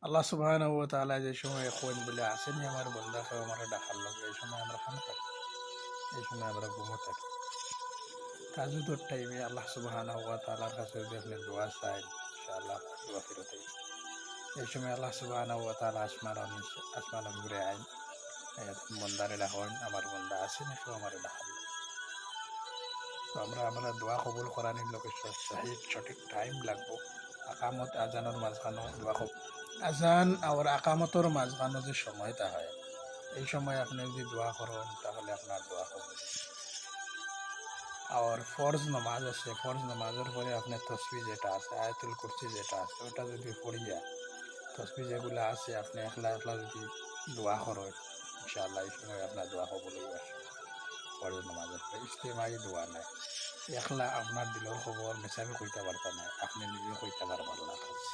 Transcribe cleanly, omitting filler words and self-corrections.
আল্লাহ সুবহানাহু ওয়া তাআলা যে সময় কোন বলে আসেনি আমার বন্দাকে আমার ডাকার লোক, এই সময় আমরা খান থাকি, এই সময় আমরা ঘুমো থাকি। তাহাজ্জুদের টাইমে আল্লাহ সুবহানাহু ওয়া তাআলার কাছে যদি আপনি দোয়া চাই, ইনশাআল্লাহ দোয়া ফিরত আইব। এই সময় আল্লাহ সুবহানাহু ওয়া তাআলা আসমান ঘুরে আইন, বন্দারে ডাকেন, আমার বন্দা আসেনি কেউ আমার ডাকার লোক। তো আমরা দোয়া কবুল করানির লোকের সঠিক টাইম লাগবো। আকামত আজানোর মাঝখানো দোয়া কবুল, আজান আর আকামতর মাঝখানো যে সময়টা হয়, এই সময় আপনি যদি দোয়া করেন তাহলে আপনার দোয়া কবুল। আর ফরজ নামাজ আছে, ফরজ নামাজের পরে আপনার তসবি যেটা আছে, আয়াতুল কুরসি যেটা আছে, ওটা যদি পড়িয়া তসবি যেগুলো আছে আপনি একলা একলা যদি দোয়া করেন, ইনশাআল্লাহ এই সময় আপনার দোয়া কবুল হইবার। ফরজ নামাজের পরে ইজতেমাই দোয়া নাই, একলা আপনার দিলের খবর মেসাবি কইতে পারতা নাই, আপনি নিজে কইতে পারবার আল্লাহর কাছে।